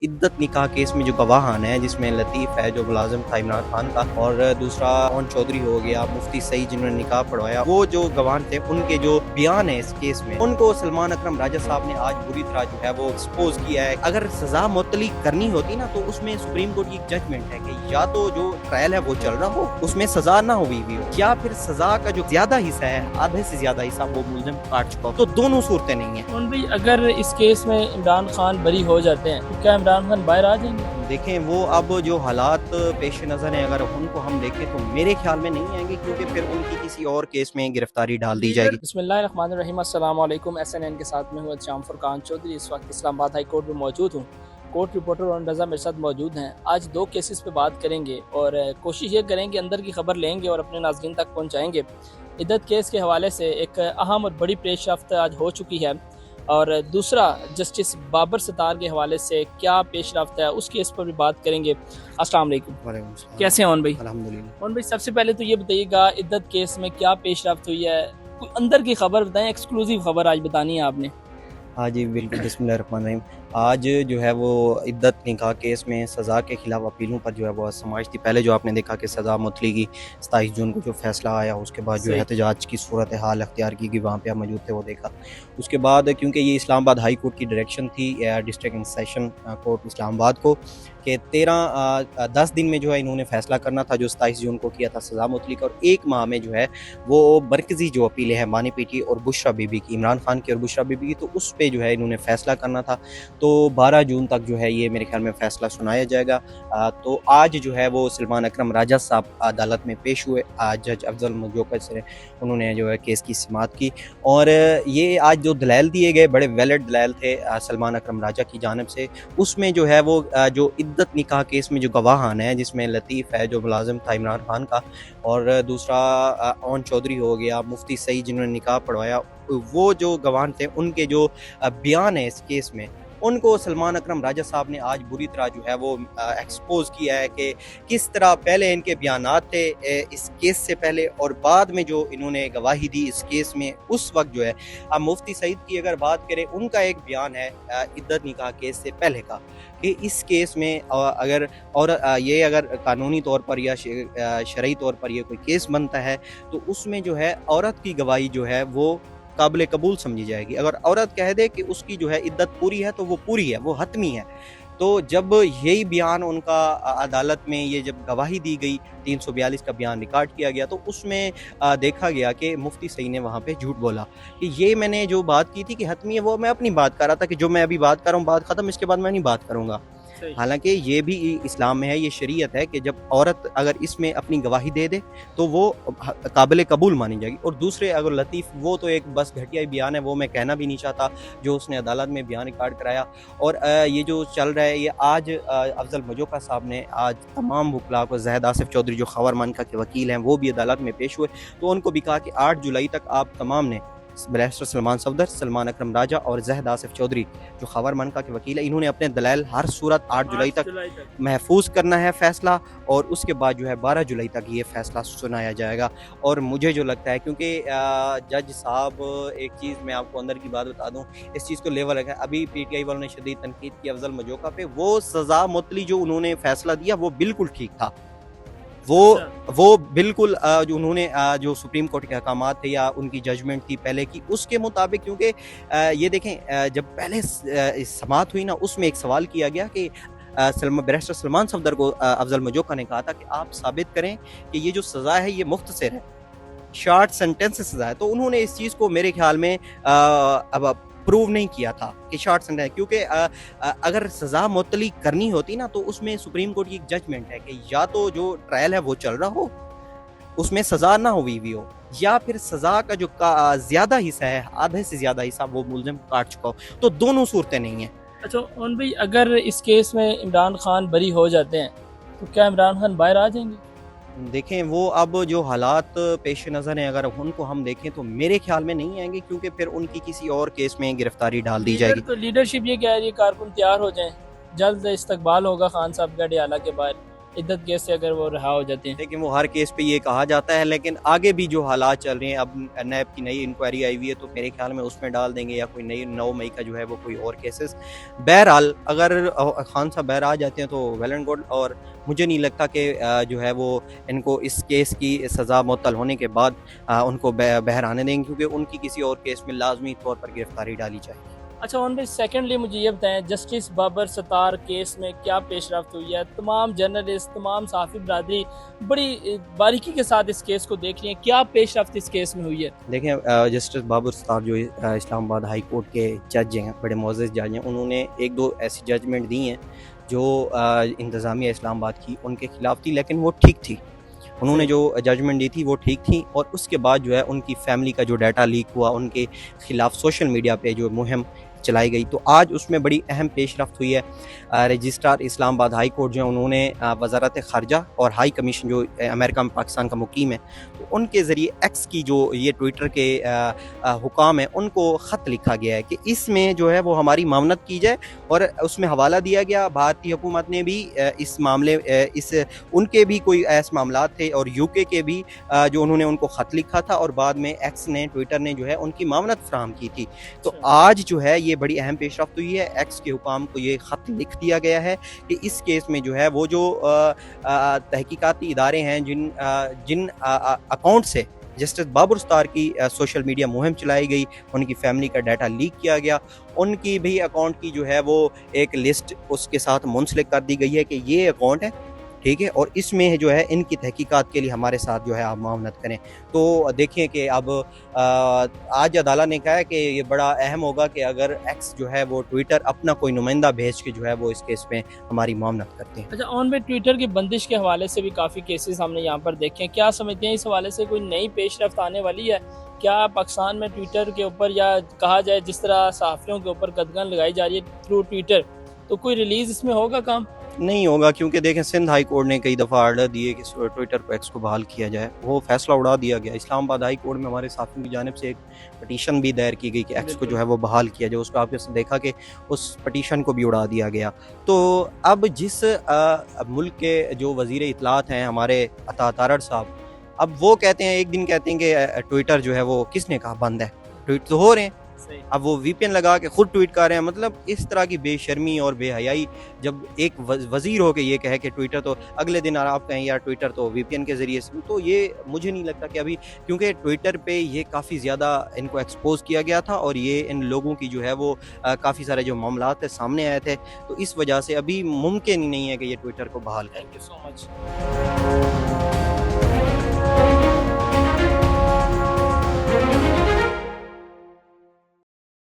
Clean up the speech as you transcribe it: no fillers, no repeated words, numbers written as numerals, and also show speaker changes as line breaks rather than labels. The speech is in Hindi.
इद्दत निकाह केस में जो गवाहान है जिसमें लतीफ़ है जो मुलाजिम था इमरान खान का, और दूसरा कौन चौधरी हो गया, मुफ्ती सईद जिन्होंने निकाह पढ़वाया, वो जो गवाह थे उनके जो बयान है इस केस में, उनको सलमान अकरम राजा साहब ने आज बुरी तरह जो है वो एक्सपोज किया है। अगर सजा मुअत्तली करनी होती ना तो उसमें सुप्रीम कोर्ट की एक जजमेंट है कि या तो जो ट्रायल है वो चल रहा हो, उसमें सजा ना हुई भी हो, या फिर सजा का जो ज्यादा हिस्सा है, आधे से ज्यादा हिस्सा वो मुलजिम काट चुका हो। तो दोनों सूरतें नहीं है।
कौन भाई, अगर इस केस में इमरान खान बरी हो जाते हैं तो क्या इमरान खान बाहर आ जाएंगे?
देखें, वो अब जो हालात पेश नज़र हैं अगर उनको हम देखें तो मेरे ख्याल में नहीं आएंगे, क्योंकि फिर उनकी किसी और केस में गिरफ्तारी डाल दी जाएगी।
बिस्मिल्लाहिर्रहमानिर्रहीम, अस्सलाम वालेकुम। SNN के साथ में हूँ शाम फुरकान चौधरी। इस वक्त इस्लामाबाद हाई कोर्ट में मौजूद हूँ। कोर्ट रिपोर्टर और रज़ा मेरे साथ मौजूद हैं। आज दो केसेस पे बात करेंगे और कोशिश ये करेंगे अंदर की खबर लेंगे और अपने नाज़रीन तक पहुँचाएँगे। इद्दत केस के हवाले से एक अहम और बड़ी पेशरफ्त आज हो चुकी है, और दूसरा जस्टिस बाबर सत्तार के हवाले से क्या पेशरफ्त है उस केस पर भी बात करेंगे। अस्सलाम वालेकुम।
वालेकुम सलाम।
कैसे हैं ओन भाई?
अल्हम्दुलिल्लाह।
ओन भाई, सबसे पहले तो ये बताइएगा इद्दत केस में क्या पेशरफ्त हुई है, कोई अंदर की खबर बताएं, एक्सक्लूसिव खबर आज बतानी है आपने।
हाँ जी, बिल्कुल। बिस्मिल्लाहिर्रहमानिर्रहीम। आज जो है वो इद्दत निकाह केस में सज़ा के खिलाफ अपीलों पर जो है वो समाइश थी। पहले जो आपने देखा कि सज़ा मुअत्तली की 27 जून को जो फैसला आया, उसके बाद जो
सही।
एहतजाज की सूरत हाल अख्तियार की गई, वहाँ पे आप मौजूद थे, वो देखा। उसके बाद क्योंकि ये इस्लामाबाद हाई कोर्ट की डायरेक्शन थी district and session court Islamabad को कि 10 दिन में जो है इन्होंने फैसला करना था, जो 27 जून को किया था सज़ा मुअत्तली का, और 1 माह में जो है वो मरकज़ी जो अपीलें हैं मानी पीटी और बुशरा बीबी की, इमरान खान की और बुशरा बीबी की, तो उस पे जो है इन्होंने फैसला करना था। तो 12 जून तक जो है ये मेरे ख्याल में फ़ैसला सुनाया जाएगा। तो आज जो है वो सलमान अकरम राजा साहब अदालत में पेश हुए। जज अफजल मजोकर से उन्होंने जो है केस की समाअत की, और ये आज जो दलाइल दिए गए बड़े वैलिड दलाइल थे सलमान अकरम राजा की जानिब से। उसमें जो है वो जो इद्दत निकाह केस में जो गवाहान है जिसमें लतीफ़ है जो मुलाजिम था इमरान खान का, और दूसरा कौन चौधरी हो गया, मुफ्ती सईद जिन्होंने निकाह पढ़वाया, वो जो गवाह थे उनके जो बयान है इस केस में, उनको सलमान अकरम राजा साहब ने आज बुरी तरह जो है वो एक्सपोज किया है कि किस तरह पहले इनके बयानात थे इस केस से पहले, और बाद में जो इन्होंने गवाही दी इस केस में उस वक्त जो है। अब मुफ्ती सईद की अगर बात करें, उनका एक बयान है इद्दत निकाह केस से पहले का कि इस केस में अगर और ये अगर कानूनी तौर पर या शरई तौर पर ये कोई केस बनता है तो उसमें जो है औरत की गवाही जो है वो काबिल कबूल समझी जाएगी। अगर औरत कह दे कि उसकी जो है इद्दत पूरी है तो वो पूरी है, वो हतमी है। तो जब यही बयान उनका अदालत में ये जब गवाही दी गई, 342 का बयान रिकॉर्ड किया गया, तो उसमें देखा गया कि मुफ्ती सईद ने वहाँ पे झूठ बोला कि ये मैंने जो बात की थी कि हतमी है, वो मैं अपनी बात कर रहा था कि जो मैं अभी बात कर रहा हूँ बात ख़त्म, इसके बाद मैं नहीं बात करूँगा। हालांकि ये भी इस्लाम में है, ये शरीयत है कि जब औरत अगर इसमें अपनी गवाही दे दे तो वो काबिल कबूल मानी जाएगी। और दूसरे अगर लतीफ़, वो तो एक बस घटिया बयान है, वो मैं कहना भी नहीं चाहता जो उसने अदालत में बयान रिकॉर्ड कराया। और ये जो चल रहा है ये आज अफजल मजोका साहब ने आज तमाम वकला को, जहद आसिफ चौधरी जो खबर मानका के वकील हैं वो भी अदालत में पेश हुए, तो उनको भी कहा कि 8 जुलाई तक आप तमाम ने, बैरिस्टर सलमान सफदर, सलमान अकरम राजा और जहद आसिफ चौधरी जो खबर मानका के वकील है, इन्होंने अपने दलाइल हर सूरत 8 जुलाई तक महफूज करना है फ़ैसला, और उसके बाद जो है 12 जुलाई तक ये फ़ैसला सुनाया जाएगा। और मुझे जो लगता है, क्योंकि जज साहब, एक चीज़ मैं आपको अंदर की बात बता दूँ, इस चीज़ को लेवल रखा है। अभी PTI वालों ने शदीद तनकीद की अफजल मजोका पे, वो सज़ा मुअत्तली जो उन्होंने फ़ैसला दिया वो बिल्कुल ठीक था। वो बिल्कुल जो उन्होंने जो सुप्रीम कोर्ट के अहकामात थे या उनकी जजमेंट थी पहले की, उसके मुताबिक, क्योंकि ये देखें जब पहले समाअत हुई ना, उसमें एक सवाल किया गया कि बैरिस्टर सलमान सफदर को अफजल मजोका ने कहा था कि आप साबित करें कि ये जो सज़ा है ये मुख्तसर है, शॉर्ट सेंटेंस से सज़ा है। तो उन्होंने इस चीज़ को मेरे ख्याल में अब प्रूव नहीं किया था कि शॉर्ट सेंटेंस, क्योंकि अगर सज़ा मुअत्तली करनी होती ना तो उसमें सुप्रीम कोर्ट की एक जजमेंट है कि या तो जो ट्रायल है वो चल रहा हो, उसमें सज़ा ना हुई भी हो, या फिर सज़ा का जो ज़्यादा हिस्सा है, आधे से ज़्यादा हिस्सा वो मुलज़िम काट चुका हो। तो दोनों सूरतें नहीं हैं।
अच्छा ओन भाई, अगर इस केस में इमरान खान बरी हो जाते हैं तो क्या इमरान खान बाहर आ जाएंगे?
देखें, वो अब जो हालात पेश नज़र हैं अगर उनको हम देखें तो मेरे ख्याल में नहीं आएंगे, क्योंकि फिर उनकी किसी और केस में गिरफ्तारी डाल दी जाएगी।
तो लीडरशिप ये कह रही है कारकुन तैयार हो जाएं, जल्द इस्तकबाल होगा खान साहब का डयाला के बाहर। इद्दत केस से अगर वो रहा हो जाते हैं?
लेकिन वो हर केस पे ये कहा जाता है, लेकिन आगे भी जो हालात चल रहे हैं, अब नैब की नई इंक्वायरी आई हुई है, तो मेरे ख्याल में उसमें डाल देंगे, या कोई नई 9 मई का जो है वो कोई और केसेस। बहरहाल अगर खान साहब बाहर आ जाते हैं तो वेल एंड गुड, और मुझे नहीं लगता कि जो है वो इनको इस केस की सज़ा मुअत्तल होने के बाद उनको बाहर आने देंगे, क्योंकि उनकी किसी और केस में लाजमी तौर पर गिरफ्तारी डाली जाएगी।
अच्छा ऑन भाई, सेकेंडली मुझे ये बताएं, जस्टिस बाबर सत्तार केस में क्या पेशरफ्त हुई है? तमाम जर्नलिस्ट, तमाम सहाफ़ी बरादरी बड़ी बारीकी के साथ इस केस को देख रही है, क्या पेशरफ्त इस केस में हुई है?
देखें, जस्टिस बाबर सत्तार जो इस्लामाबाद हाई कोर्ट के जज हैं, बड़े मोअज़्ज़ज़ जज हैं, उन्होंने एक दो ऐसी जजमेंट दी हैं जो इंतज़ामिया इस्लामाबाद की उनके खिलाफ थी, लेकिन वो ठीक थी। उन्होंने जो जजमेंट दी थी वो ठीक थी, और उसके बाद जो है उनकी फैमिली का जो डाटा लीक हुआ, उनके खिलाफ सोशल मीडिया पे जो मुहिम चलाई गई, तो आज उसमें बड़ी अहम पेशरफ्त हुई है। रजिस्ट्रार इस्लामाबाद हाई कोर्ट जो है, उन्होंने वज़ारत ख़ारजा और हाई कमीशन जो अमेरिका में पाकिस्तान का मुकीम है, तो उनके ज़रिए एक्स की जो ये ट्विटर के हुकाम है, उनको ख़त लिखा गया है कि इसमें जो है वो हमारी मामनत की जाए, और उसमें हवाला दिया गया भारतीय हुकूमत ने भी इस मामले इस उनके भी कोई ऐसे मामलात थे, और यूके के भी जो उन्होंने उनको ख़त लिखा था, और बाद में एक्स ने, ट्विटर ने जो है उनकी मामनत फराहम की थी। तो आज जो है ये बड़ी अहम पेशरफ्त हुई है, एक्स के हुकाम को ये ख़त लिख दिया गया है कि इस केस में जो है वो जो तहकीकाती इदारे हैं, जिन अकाउंट से जस्टिस बाबर सत्तार की सोशल मीडिया मुहिम चलाई गई, उनकी फैमिली का डाटा लीक किया गया, उनकी भी अकाउंट की जो है वो एक लिस्ट उसके साथ मुंसलिक कर दी गई है कि ये अकाउंट है, ठीक है, और इसमें जो है इनकी तहकीकात के लिए हमारे साथ जो है आप मामलत करें। तो देखिए कि अब आज अदालत ने कहा है कि ये बड़ा अहम होगा कि अगर एक्स जो है वो ट्विटर अपना कोई नुमाइंदा भेज के जो है वो इस केस में हमारी मामलत करते हैं।
अच्छा ऑन भाई, ट्विटर की बंदिश के हवाले से भी काफ़ी केसेस हमने यहाँ पर देखे हैं, क्या समझते हैं इस हवाले से कोई नई पेशरफ्त आने वाली है? क्या पाकिस्तान में ट्विटर के ऊपर, या कहा जाए जिस तरह सहाफ़ियों के ऊपर कदगन लगाई जा रही है थ्रू ट्विटर, तो कोई रिलीज़ इसमें होगा काम?
नहीं होगा, क्योंकि देखें सिंध हाई कोर्ट ने कई दफ़ा आर्डर दिए कि ट्विटर को एक्स को बहाल किया जाए, वो फैसला उड़ा दिया गया। इस्लामाबाद हाई कोर्ट में हमारे साथियों की जानिब से एक पटिशन भी दायर की गई कि एक्स को जो है वो बहाल किया जाए, उसको आपने देखा कि उस पटिशन को भी उड़ा दिया गया। तो अब जिस मुल्क के जो वज़ीर इत्तलात हैं हमारे अता तारड़ साहब, अब वो कहते हैं, एक दिन कहते हैं कि ट्विटर जो है वो किसने कहा बंद है, ट्वीट तो हो रहे हैं, अब वो वीपीएन लगा के खुद ट्वीट कर रहे हैं। मतलब इस तरह की बेशर्मी और बेहयाई, जब एक वजीर हो के ये कहे कि ट्विटर, तो अगले दिन आप कहें यार ट्विटर तो वीपीएन के ज़रिए से, तो ये मुझे नहीं लगता कि अभी, क्योंकि ट्विटर पे ये काफ़ी ज़्यादा इनको एक्सपोज किया गया था, और ये इन लोगों की जो है वो काफ़ी सारे जो मामलात है सामने आए थे, तो इस वजह से अभी मुमकिन ही नहीं है कि ये ट्विटर को बहाल करें।
Thank you so much.